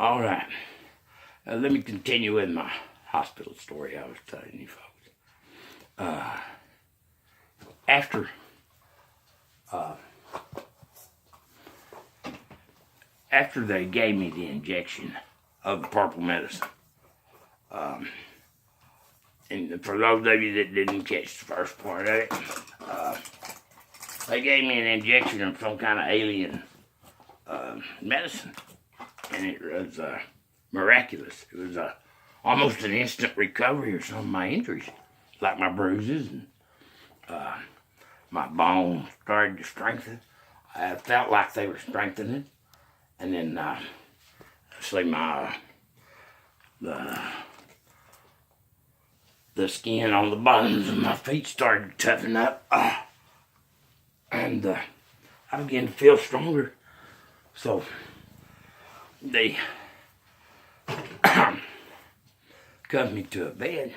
All right. Let me continue with my hospital story I was telling you folks. After after they gave me the injection of the purple medicine, and for those of you that didn't catch the first part of it, they gave me an injection of some kind of alien medicine, and it was miraculous. It was almost an instant recovery of some of my injuries, like my bruises, and my bones started to strengthen. I felt like they were strengthening, and then see the skin on the bottoms of my feet started to toughen up, and I began to feel stronger. So they cuffed me to a bed,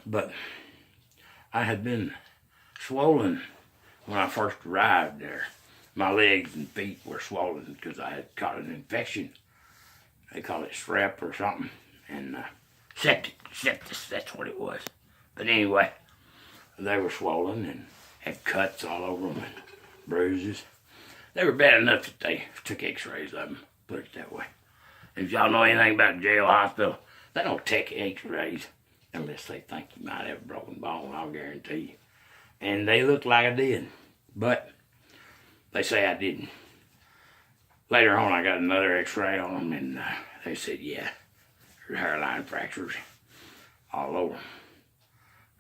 but I had been swollen when I first arrived there. My legs and feet were swollen because I had caught an infection. They call it strep or something, and sepsis, that's what it was. But anyway, they were swollen and had cuts all over them and bruises. They were bad enough that they took x-rays of them, put it that way. If y'all know anything about jail hospital, they don't take x-rays unless they think you might have a broken bone, I'll guarantee you. And they looked like I did, but they say I didn't. Later on, I got another x-ray on them, and they said, yeah, there's hairline fractures all over.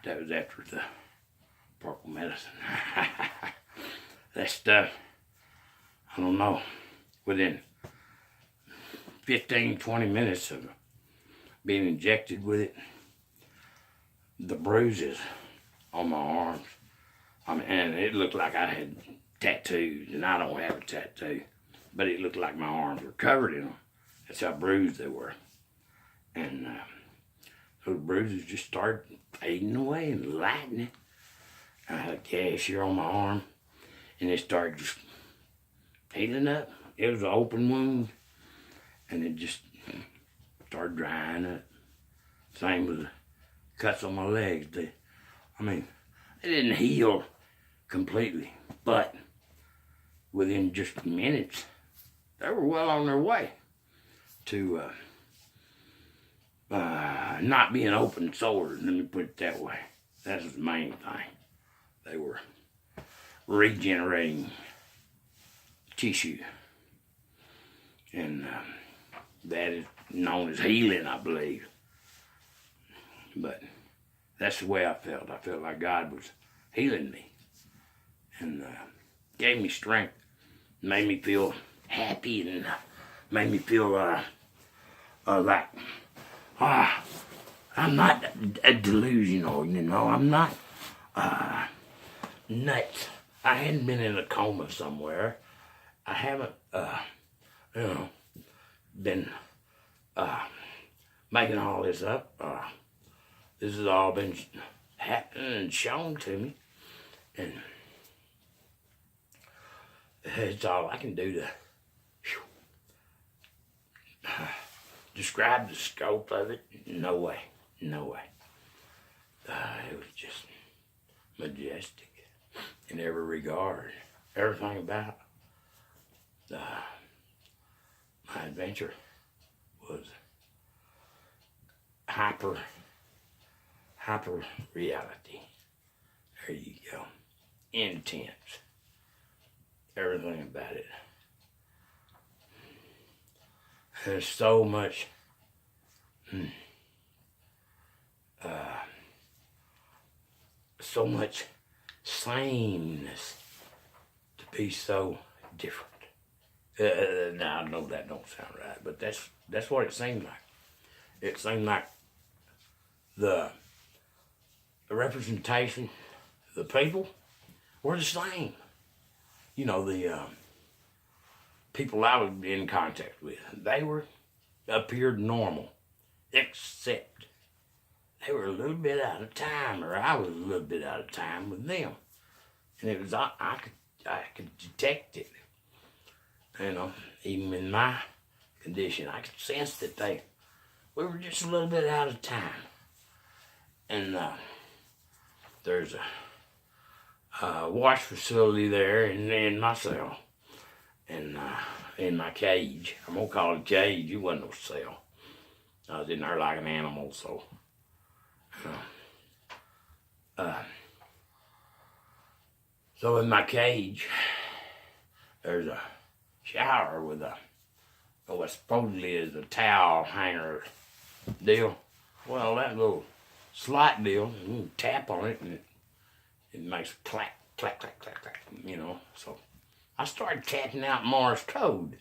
That was after the purple medicine. That stuff, I don't know, within 15, 20 minutes of being injected with it, the bruises on my arms, and it looked like I had tattoos, and I don't have a tattoo, but it looked like my arms were covered in them. That's how bruised they were. And those bruises just started fading away and lightening. I had a gash here on my arm, and it started just healing up. It was an open wound, and it just started drying up. Same with the cuts on my legs. They didn't heal completely, but within just minutes, they were well on their way to not being open sores. Let me put it that way. That's the main thing. They were regenerating tissue, and that is known as healing, I believe. But that's the way I felt. I felt like God was healing me, and gave me strength, made me feel happy, and made me feel like I'm not delusional, you know. I'm not nuts. I hadn't been in a coma somewhere. I haven't, been making all this up. This has all been happening and shown to me, and it's all I can do to describe the scope of it. No way. It was just majestic in every regard. Everything about my adventure was hyper reality. There you go. Intense. Everything about it. There's so much sameness to be so different. Now I know that don't sound right, but that's what it seemed like. It seemed like the representation, the people were the same. You know, the people I was in contact with, they appeared normal, except they were a little bit out of time, or I was a little bit out of time with them, and it was I could detect it. You know, even in my condition. I could sense that we were just a little bit out of time. And there's a wash facility there in my cell. And in my cage. I'm going to call it a cage. It wasn't no cell. I was in there like an animal, so. So in my cage, there's a shower with what supposedly is a towel hanger deal. Well, that little slot deal, you tap on it and it makes clack, clack, clack, clack, clack, So I started tapping out Morse code,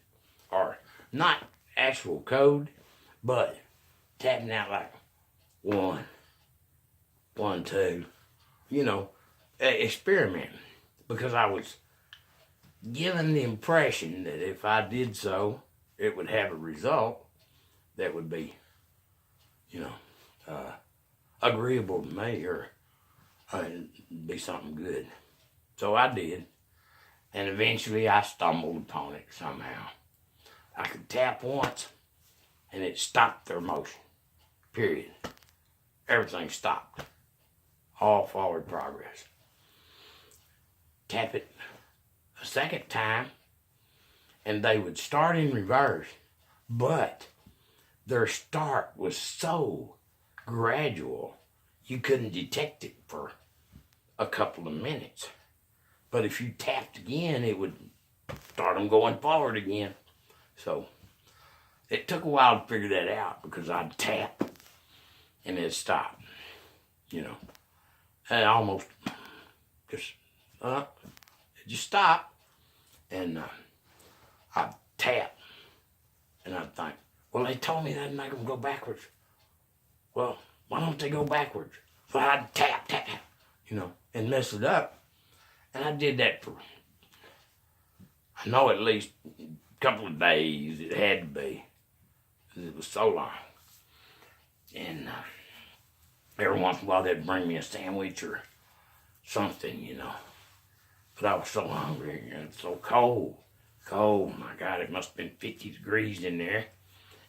or not actual code, but tapping out like 1, 1, 2, experimenting, because I was given the impression that if I did so, it would have a result that would be, agreeable to me, or be something good. So I did, and eventually I stumbled upon it somehow. I could tap once, and it stopped their motion, period. Everything stopped. All forward progress. Tap it a second time, and they would start in reverse, but their start was so gradual, you couldn't detect it for a couple of minutes. But if you tapped again, it would start them going forward again. So it took a while to figure that out, because I'd tap and it'd stop, And almost just, it just stopped. And I'd tap, and I'd think, well, they told me that'd make them go backwards. Well, why don't they go backwards? So I'd tap, tap, tap, and mess it up. And I did that for, I know, at least a couple of days. It had to be, because it was so long. And every once in a while they'd bring me a sandwich or something, But I was so hungry and so cold. Cold, my God, it must have been 50 degrees in there.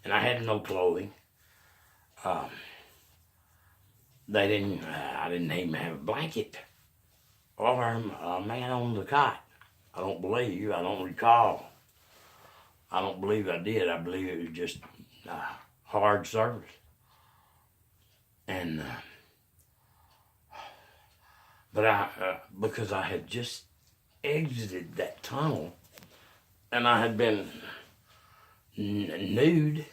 And I had no clothing. I didn't even have a blanket or a man on the cot. I don't recall. I don't believe I did. I believe it was just hard service. And, but because I had just exited that tunnel, and I had been nude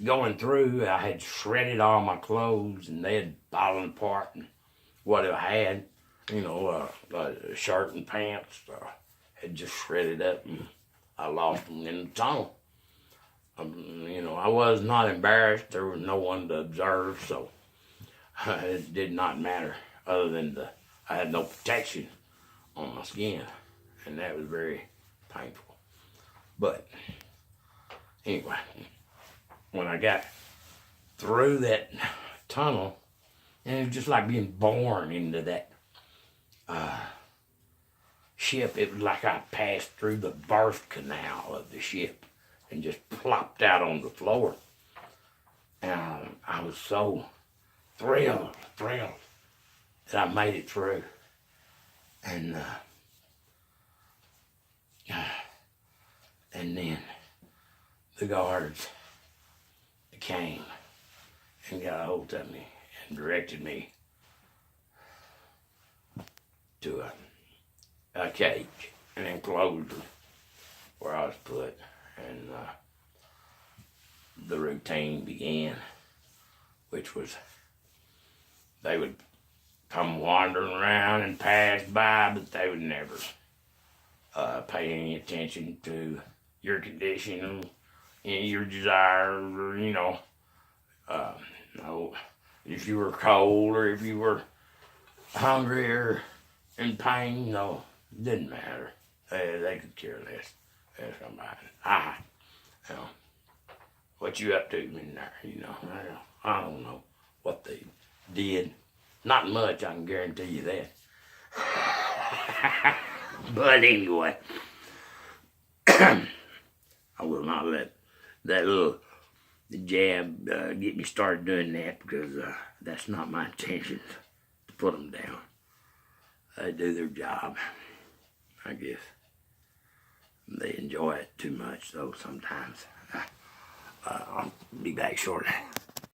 going through. I had shredded all my clothes, and they had fallen apart, and what I had, a shirt and pants, had just shredded up, and I lost them in the tunnel. I was not embarrassed. There was no one to observe, so it did not matter, other than I had no protection on my skin, and that was very painful. But anyway, when I got through that tunnel, and it was just like being born into that ship. It was like I passed through the birth canal of the ship and just plopped out on the floor. And I was so thrilled that I made it through. And then the guards came and got a hold of me and directed me to a cage, an enclosure where I was put, and the routine began, which was they would come wandering around and pass by, but they would never pay any attention to your condition, your desires, or no, if you were cold or if you were hungry or in pain. No, it didn't matter. They could care less. That's somebody. What you up to in there? I don't know what they did. Not much, I can guarantee you that. But anyway, I will not let that little jab get me started doing that, because that's not my intention to put them down. They do their job, I guess. They enjoy it too much, though, sometimes. I'll be back shortly.